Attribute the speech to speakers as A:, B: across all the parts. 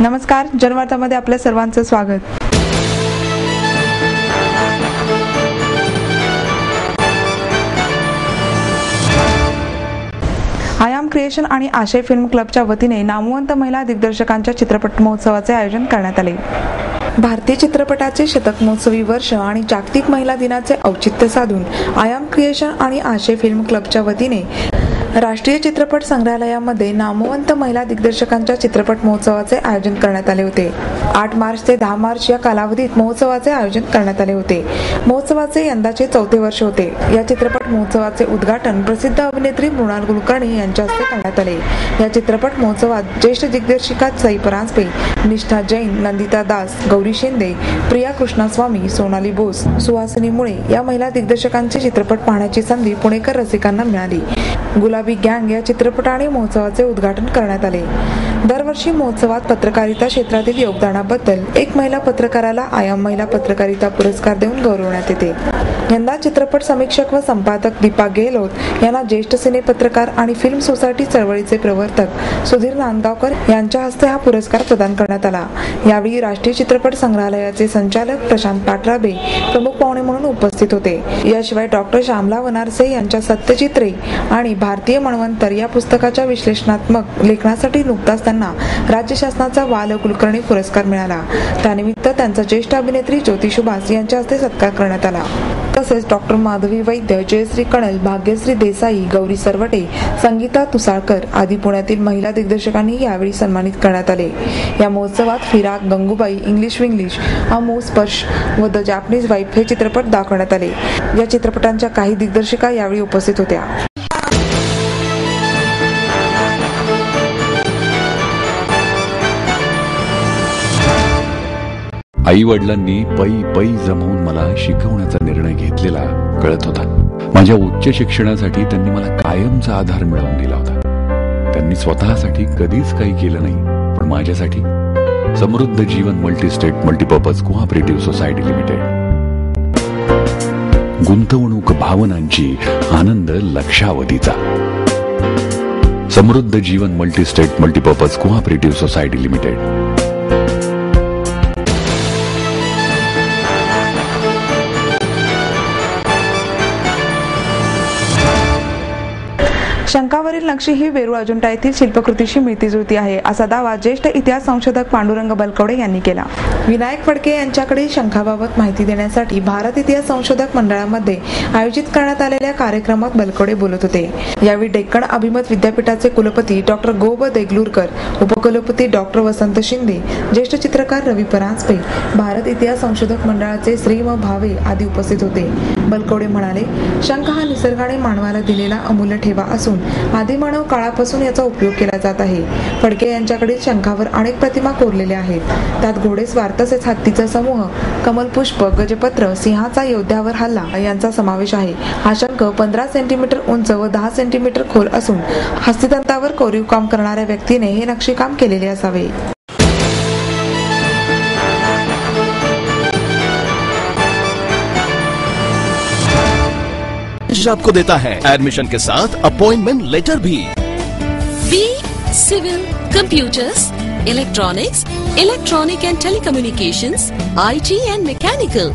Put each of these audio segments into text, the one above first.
A: नमस्कार, जनवार्तामध्ये आपल्या सर्वांचं स्वागत. आयाम क्रिएशन आणि आशय फिल्म क्लबच्या वतीने नामवंत महिला दिग्दर्शकांच्या चित्रपट महोत्सवाचे आयोजन करण्यात आले. भारतीय चित्रपटाचे शतक महोत्सवी वर्ष आणि जागतिक महिला दिनाचे औचित्य साधून आयाम क्रिएशन आणि आशय फिल्म क्लबच्या वतीने राष्ट्रीय चित्रपट संग्रहालयामध्ये नामवंत महिला दिग्दर्शकांच्या चित्रपट महोत्सवाचे आयोजन करण्यात आले होते. 8 मार्च ते 10 मार्च या कालावधीत महोत्सवाचे आयोजन करण्यात आले होते. महोत्सवाचे यंदाचे 4थे वर्ष होते. या चित्रपट महोत्सवाचे उद्घाटन प्रसिद्ध अभिनेत्री मृणाल कुलकर्णी यांच्या हस्ते करण्यात आले. या चित्रपट महोत्सवात ज्येष्ठ दिग्दर्शिका सई परांजपे, निष्ठा जैन, नंदिता दास, गौरी शिंदे, प्रिया कृष्णस्वामी, सोनाली बोस, सुहासिनी मुळे या महिला दिग्दर्शकांचे चित्रपट पाहण्याची संधी पुणेकर रसिकांना मिळाली. गुलाबी गँग या चित्रपटाने महोत्सवाचे उद्घाटन करण्यात आले. दरवर्षी महोत्सवात पत्रकारिता क्षेत्रातील योगदानाबद्दल एक महिला पत्रकाराला आयाम महिला पत्रकारिता पुरस्कार देऊन गौरवण्यात येते. यंदा चित्रपट समीक्षक व संपादक दीपा गेहलोत यांना ज्येष्ठ सिनेपत्रकार आणि फिल्म सोसायटी चळवळीचे प्रवर्तक सुधीर नांदगावकर यांच्या हस्ते हा पुरस्कार प्रदान करण्यात आला. यावेळी राष्ट्रीय चित्रपट संग्रहालयाचे संचालक प्रशांत पाटराबे प्रमुख पाहुणे म्हणून उपस्थित होते. याशिवाय डॉक्टर श्यामला वनारसे यांच्या सत्यचित्रे आणि भारतीय मन्वंतर या पुस्तकाच्या विश्लेषणात्मक लेखनासाठी नुकताच त्यांना राज्य शासनाचा बाल कुलकर्णी पुरस्कार मिळाला. त्यानिमित्त त्यांचा ज्येष्ठ अभिनेत्री ज्योती सुभाष यांच्या हस्ते सत्कार करण्यात आला. तसेच डॉक्टर माधवी वैद्य, जयश्री कणल, भाग्यश्री देसाई, गौरी सरवटे, संगीता तुसाळकर आदी पुण्यातील महिला दिग्दर्शकांनी यावेळी सन्मानित करण्यात आले. या महोत्सवात फिराक, गंगूबाई, इंग्लिश विंग्लिश, अमो, स्पर्श व द जॅपनीज वाईफ हे चित्रपट दाखवण्यात आले. या चित्रपटांच्या काही दिग्दर्शिका यावेळी उपस्थित होत्या.
B: आई वडिलांनी पै जमवून मला शिकवण्याचा निर्णय घेतलेला कळत होता. माझ्या उच्च शिक्षणासाठी त्यांनी मला कायमचा आधार मिळवून दिला होता. त्यांनी स्वतःसाठी कधीच काही केलं नाही, पण माझ्यासाठी Samruddha Jeevan multistate multipurpose cooperative society limited. गुंतवणूक भावनांची, आनंद लक्षावधीचा. Samruddha Jeevan multistate multipurpose cooperative society limited.
A: शंखावरील नक्षी ही वेरूळ अजिंठा येथील शिल्पकृतीशी मिळती जुळती आहे, असा दावा ज्येष्ठ इतिहास संशोधक पांडुरंग बलकवडे यांनी केला. विनायक फडके यांच्याकडे शंखाबाबत माहिती देण्यासाठी भारत इतिहास संशोधक मंडळामध्ये आयोजित करण्यात आलेल्या कार्यक्रमात बलकवडे बोलत होते. यावेळी डेक्कन अभिमत विद्यापीठाचे कुलपती डॉक्टर गो. ब. देगलूरकर, उपकुलपती डॉक्टर वसंत शिंदे, ज्येष्ठ चित्रकार रवी परांजपे, भारत इतिहास संशोधक मंडळाचे श्री म. भावे आदी उपस्थित होते. बलकवडे म्हणाले, शंख हा निसर्गाने मानवाला दिलेला अमूल्य ठेवा असून आदिमानव काळापासून याचा उपयोग केला जात आहे. फडके यांच्याकडील शंखावर अनेक प्रतिमा कोरलेल्या आहेत. त्यात घोडेस्वार तसेच हत्तीचा समूह, कमलपुष्प, गजपत्र, सिंहाचा योद्ध्यावर हल्ला यांचा समावेश आहे. हा शंख 15 सेंटीमीटर उंच व 10 सेंटीमीटर खोल असून हस्तितंतावर कोरीव काम करणाऱ्या व्यक्तीने हे नक्षीकाम केलेले असावे.
C: आपको देता है एडमिशन के साथ अपॉइंटमेंट लेटर भी.
D: B civil, computers, electronics, electronic and telecommunications, IT and mechanical.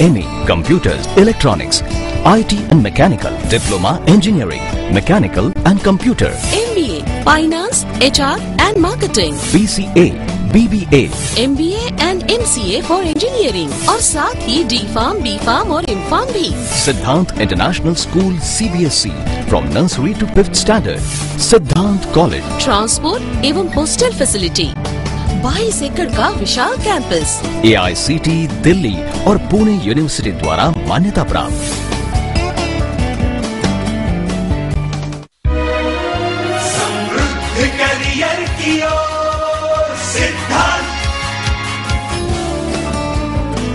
C: MA कंप्यूटर्स, इलेक्ट्रॉनिक्स, IT and mechanical. Diploma engineering, mechanical and computer.
D: MBA finance, HR and marketing.
C: BCA, BBA,
D: MBA and MCA for engineering और साथ ही D.Pharm, B.Pharm और M.Pharm भी.
C: Siddhant international school CBSE from nursery to 5th standard. Siddhant college.
D: Transport एवं hostel facility. 22 एकड़ का विशाल campus.
C: AICT Delhi और Pune university द्वारा मान्यता प्राप्त.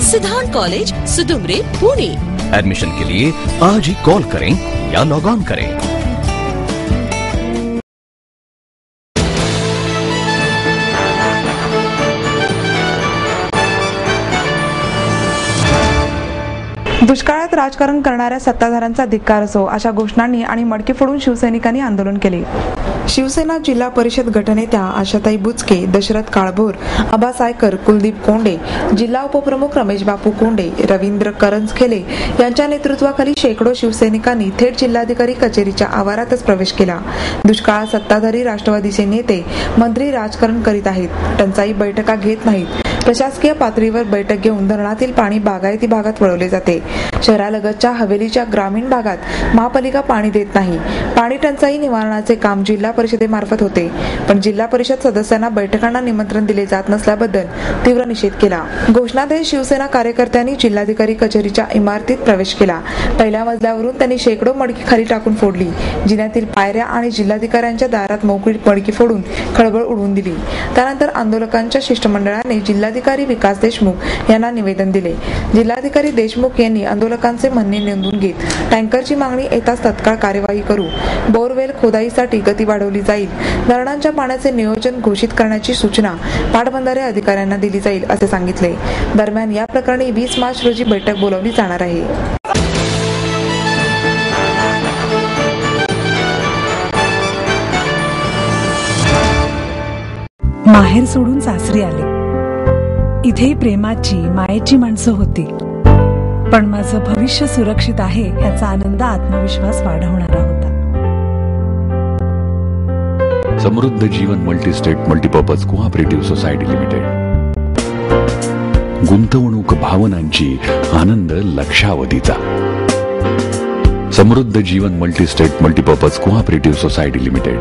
D: सिद्धांत कॉलेज, सुदुमरे, पुणे.
C: एडमिशन के लिए आज ही कॉल करें या लॉग ऑन करें.
A: दुष्काळात राजकारण करणाऱ्या सत्ताधाऱ्यांचा धिक्कार असो, अशा घोषणांनी आणि मडकी फोडून शिवसैनिकांनी आंदोलन केले. शिवसेना जिल्हा परिषद गटनेत्या आशाताई बुचके, दशरथ काळभोर, आबा सायकर, कुलदीप कोंडे, जिल्हा उपप्रमुख रमेश बापू कोंडे, रवींद्र करंजखेले यांच्या नेतृत्वाखाली शेकडो शिवसैनिकांनी थेट जिल्हाधिकारी कचेरीच्या आवारातच प्रवेश केला. दुष्काळात सत्ताधारी राष्ट्रवादीचे नेते मंत्री राजकारण करीत आहेत, टंचाई बैठका घेत नाहीत. प्रशासकीय पातळीवर बैठक घेऊन धरणातील पाणी बागायती भागात वळवले जाते. शहरालगतच्या हवेलीच्या ग्रामीण भागात महापालिका पाणी देत नाही. पाणी टंचाई निवारणाचे काम जिल्हा परिषदेमार्फत होते, पण जिल्हा परिषद सदस्यांना बैठकांना निमंत्रण दिले जात नसल्याबद्दल तीव्र निषेध केला. घोषणा देत शिवसेना कार्यकर्त्यांनी जिल्हाधिकारी कचेरीच्या इमारतीत प्रवेश केला. पहिल्या मजल्यावरून त्यांनी शेकडो मडकी खाली टाकून फोडली. जिन्यातील पायऱ्या आणि जिल्हाधिकाऱ्यांच्या दारात मोकळी मडकी फोडून खळबळ उडवून दिली. त्यानंतर आंदोलकांच्या शिष्टमंडळाने जिल्हाधिकारी विकास देशमुख यांना निवेदन दिले. जिल्हाधिकारी देशमुख यांनी आंदोलकांचे म्हणणे नोंदवून घेत टँकरची मागणी येताच तत्काळ कार्यवाही करू, बोरवेल खोदाईसाठी गती वाढवली जाईल, धरणांच्या पाण्याचे नियोजन घोषित करण्याची सूचना पाटबंधारे अधिकाऱ्यांना दिली जाईल असे सांगितले. दरम्यान या प्रकरणी 20 मार्च रोजी बैठक बोलावली जाणार आहे.
E: माहेर सोडून सासरी आले. इथेही प्रेमाची मायेची माणसं होती, पण माझं भविष्य सुरक्षित आहे याचा आनंद आत्मविश्वास वाढवणारा होता.
B: Samruddha Jeevan multistate multipurpose cooperative society limited. गुंतवणूक भावनांची, आनंद लक्षावधीचा. Samruddha Jeevan multistate multipurpose cooperative society limited.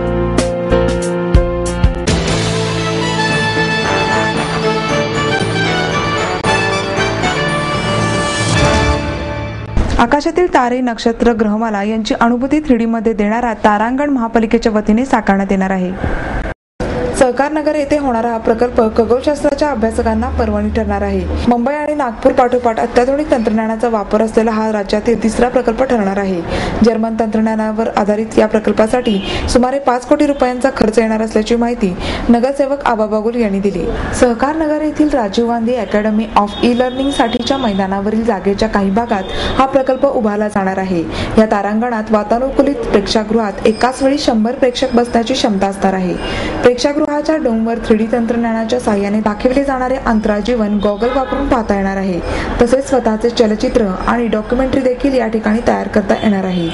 A: आकाशातील तारे, नक्षत्र, ग्रहमाला यांची अनुभूती 3D मध्ये देणारा तारांगण महापालिकेच्या वतीने साकारण्यात येणार आहे. सहकार नगर येथे होणारा हा प्रकल्प खगोलशास्त्राच्या अभ्यासकांना पर्वणी ठरणार आहे. मुंबई आणि नागपूर पाठोपाठ अत्याधुनिक तंत्रज्ञानाचा वापर असलेला हा राज्यातील तिसरा प्रकल्प ठरणार आहे. जर्मन तंत्रज्ञानावर आधारित या प्रकल्पासाठी सुमारे 5 कोटी रुपयांचा खर्च येणार असल्याची माहिती नगरसेवक आबा बागुल यांनी दिली. सहकार नगर येथील Rajiv Gandhi academy of e learning साठीच्या मैदानावरील जागेच्या काही भागात हा प्रकल्प उभारला जाणार आहे. या तारांगणात वातानुकूलित प्रेक्षागृहात एकाच वेळी 100 प्रेक्षक बसण्याची क्षमता असणार आहे. प्रेक्षागृहाच्या डोमवर 3D तंत्रज्ञानाच्या साहाय्याने दाखवले जाणारे अंतराजीवन गॉगल वापरून पाहता येणार आहे. तसेच स्वतःचे चलचित्र आणि डॉक्युमेंटरी देखील या ठिकाणी तयार करता येणार आहे.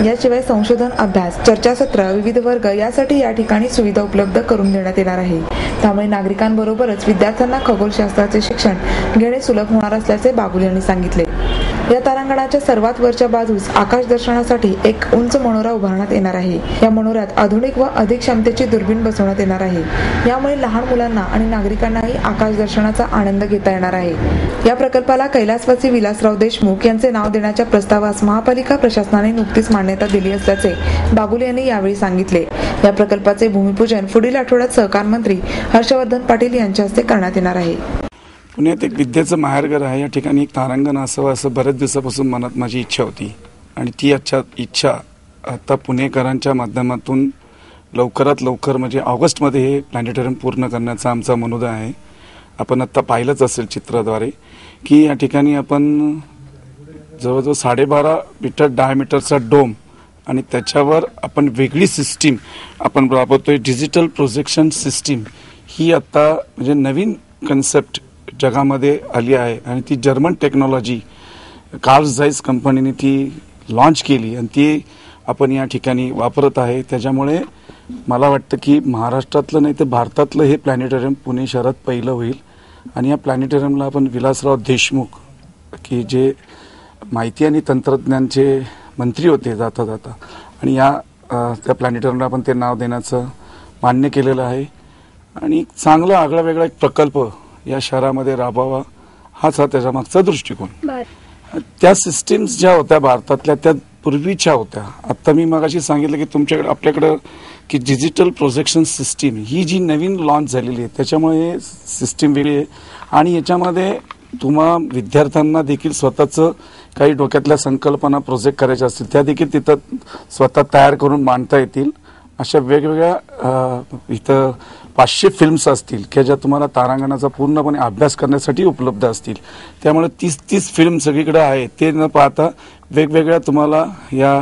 A: याशिवाय संशोधन, अभ्यास, चर्चासत्र, विविध वर्ग यासाठी या ठिकाणी सुविधा उपलब्ध करून देण्यात येणार आहे. त्यामुळे नागरिकांबरोबरच विद्यार्थ्यांना खगोलशास्त्राचे शिक्षण घेणे सुलभ होणार असल्याचे बागुल यांनी सांगितले. या तारांगणाच्या सर्वात वरच्या बाजूस आकाश दर्शनासाठी एक उंच मनोरा उभारण्यात येणार आहे. या मनोऱ्यात आधुनिक व अधिक क्षमतेची दुर्बीण बसवण्यात येणार आहे. यामुळे लहान मुलांना आणि नागरिकांनाही आकाश दर्शनाचा आनंद घेता येणार आहे. या प्रकल्पाला कैलासवासी विलासराव देशमुख यांचे नाव देण्याच्या प्रस्तावास महापालिका प्रशासनाने नुकतीच मान्यता दिली असल्याचे बागुल यांनी यावेळी सांगितले. या प्रकल्पाचे भूमिपूजन पुढील आठवड्यात सहकार मंत्री हर्षवर्धन पाटील यांच्या हस्ते करण्यात येणार आहे.
F: पुण्यात एक विद्येचं माहेरघर आहे. या ठिकाणी एक तारांगण असावं असं बऱ्याच दिवसापासून मनात माझी इच्छा होती आणि ती इच्छा आता पुणेकरांच्या माध्यमातून लवकरात लवकर म्हणजे ऑगस्टमध्ये हे प्लॅनेटोरियम पूर्ण करण्याचा आमचा मनोदय आहे. आपण आत्ता पाहिलंच असेल चित्राद्वारे की या ठिकाणी आपण जवळजवळ 12.5 मीटर डायमीटरचा डोम आणि त्याच्यावर आपण वेगळी सिस्टीम आपण राबवतोय. डिजिटल प्रोजेक्शन सिस्टीम ही आता म्हणजे नवीन कन्सेप्ट जगामध्ये आली आहे आणि ती जर्मन टेक्नॉलॉजी कार्ल झाइस कंपनीने ती लॉन्च केली आणि ती आपण या ठिकाणी वापरत आहे. त्याच्यामुळे मला वाटतं की महाराष्ट्रातलं नाही तर भारतातलं हे प्लॅनेटोरियम पुणे शहरात पहिलं होईल. आणि या प्लॅनेटोरियमला आपण विलासराव देशमुख की जे माहिती आणि तंत्रज्ञानचे मंत्री होते जाता जाता आणि त्या प्लॅनेटोरियमला आपण ते नाव देण्याचं मान्य केलेलं आहे. आणि चांगला आगळा वेगळा एक प्रकल्प या शहरामध्ये राबवावा हाच हा त्याच्या मागचा दृष्टिकोन. त्या सिस्टीम्स ज्या होत्या भारतातल्या त्या पूर्वीच्या होत्या. आता मी मगाशी सांगितलं की तुमच्याकडे आपल्याकडं की डिजिटल प्रोजेक्शन सिस्टीम ही जी नवीन लॉन्च झालेली आहे त्याच्यामुळे सिस्टीम वेगळी आहे आणि याच्यामध्ये तुम्हा विद्यार्थ्यांना देखील स्वतःचं काही डोक्यातल्या संकल्पना प्रोजेक्ट करायच्या असतील त्या देखील तिथं स्वतः तयार करून मांडता येतील. अशा वेगवेगळ्या इथं 500 फिल्म्स असतील की ज्या तुम्हाला तारांगणाचा पूर्णपणे अभ्यास करण्यासाठी उपलब्ध असतील. त्यामुळे 30 फिल्म सगळीकडे आहे ते न पाहता वेगवेगळ्या तुम्हाला या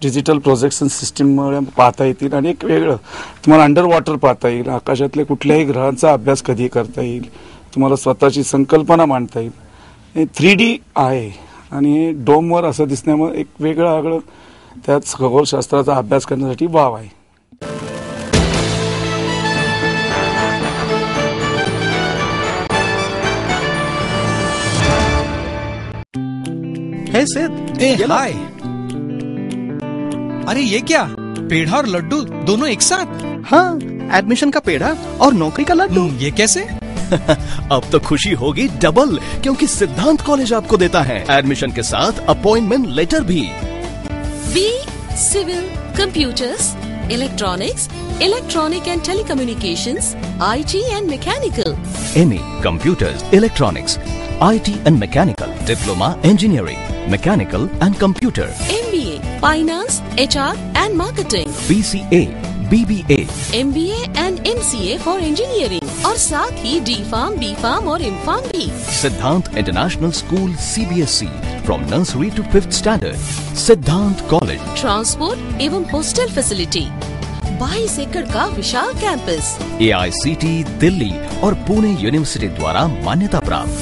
F: डिजिटल प्रोजेक्शन सिस्टीममुळे पाहता येतील आणि एक वेगळं तुम्हाला अंडर वॉटर पाहता येईल. आकाशातल्या कुठल्याही ग्रहांचा अभ्यास कधी करता येईल. तुम्हाला स्वतःची संकल्पना मांडता येईल. हे 3D आहे आणि हे डोमवर असं दिसण्यामुळे एक वेगळं आगळं त्यात खगोलशास्त्राचा अभ्यास करण्यासाठी वाव आहे.
G: हे सिद्ध, ये हाय. अरे ये क्या, पेढ़ा और लड्डू दोनों एक साथ?
C: हाँ, एडमिशन का पेड़ा और नौकरी का लड्डू.
G: ये कैसे?
C: अब तो खुशी होगी डबल, क्योंकि सिद्धांत कॉलेज आपको देता है एडमिशन के साथ अपॉइंटमेंट लेटर भी.
D: B civil, computers, electronics, electronic and telecommunications, IT and mechanical.
C: MA Computers, Electronics, IT and Mechanical, Diploma Engineering, Mechanical and Computer,
D: MBA finance, HR and marketing,
C: BCA, BBA,
D: MBA and MCA for engineering और साथ ही D.Pharm, B.Pharm और M.Pharm भी.
C: Siddhant International School CBSE from nursery to 5th standard. Siddhant College.
D: Transport एवं hostel facility. 22 एकड़ का विशाल campus.
C: AICT Delhi और Pune university द्वारा मान्यता प्राप्त.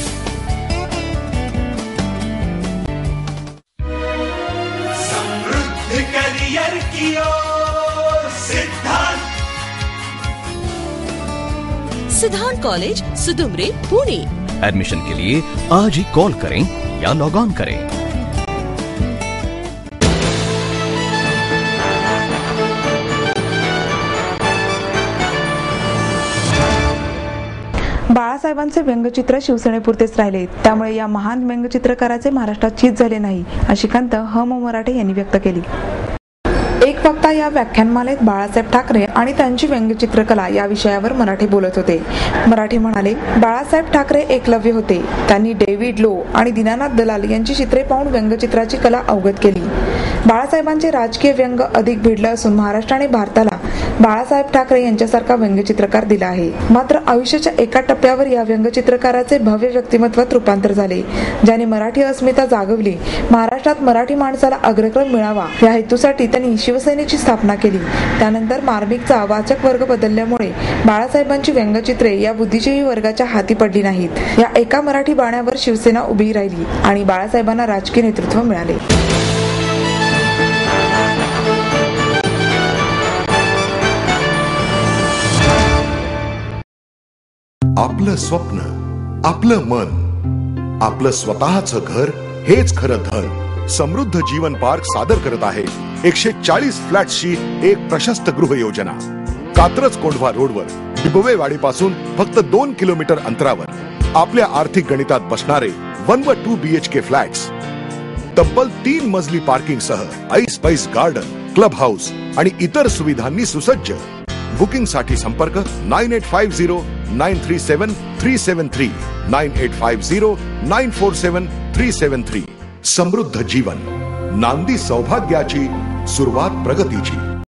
D: सिद्धांत कॉलेज, सुदुमरे, पुणे.
C: एडमिशन के लिए आज ही कॉल करें या लॉग ऑन करें.
A: बाळासाहेबांचे व्यंगचित्र शिवसेनेपुरतेच राहिले, त्यामुळे या महान व्यंगचित्रकाराचे महाराष्ट्रात चीज झाले नाही, अशी खंत ह.म. मराठे यांनी व्यक्त केली. एक वक्ता या व्याख्यानमालेत बाळासाहेब ठाकरे आणि त्यांची व्यंगचित्रकला या विषयावर मराठे बोलत होते. मराठे म्हणाले, बाळासाहेब ठाकरे एकलव्य होते. त्यांनी डेव्हिड लो आणि दीनानाथ दलाल यांची चित्रे पाहून व्यंगचित्राची कला अवगत केली. बाळासाहेबांचे राजकीय व्यंग अधिक भिडलं असून महाराष्ट्राने भारताला बाळासाहेब ठाकरे यांच्यासारखा व्यंगचित्रकार दिला आहे. मात्र आयुष्याच्या एका टप्प्यावर या व्यंगचित्रकाराचे भव्य व्यक्तिमत्वात रूपांतर झाले, ज्याने मराठी अस्मिता जागवली. महाराष्ट्रात मराठी माणसाला अग्रक्रम मिळावा या हेतूसाठी त्यांनी शिवसेनेची स्थापना केली. त्यानंतर मार्मिकचा वाचक वर्ग बदलल्यामुळे बाळासाहेबांची व्यंगचित्रे या बुद्धिजीवी वर्गाच्या हाती पडली नाहीत. या एका मराठी बाण्यावर शिवसेना उभी राहिली आणि बाळासाहेबांना राजकीय नेतृत्व मिळाले.
H: आपलं स्वप्न, आपलं मन, आपलं स्वतःचं घर हेच खरं धन. समृद्ध जीवन पार्क सादर करत आहे 140 फ्लॅट्सची एक प्रशस्त गृह योजना. कात्रज कोंढवा रोडवर डिबवेवाडीपासून फक्त 2 किलोमीटर अंतरावर आपल्या आर्थिक गणितात बसणारे 1 व 2 BHK फ्लॅट्स. तब्बल 3 मजली पार्किंग सह ऐस पैस गार्डन, क्लब हाऊस आणि इतर सुविधांनी सुसज्ज. बुकिंग साठी संपर्क 9850937373 9850947373. समृद्ध जीवन, नांदी सौभाग्याची, सुरुवात प्रगतीची.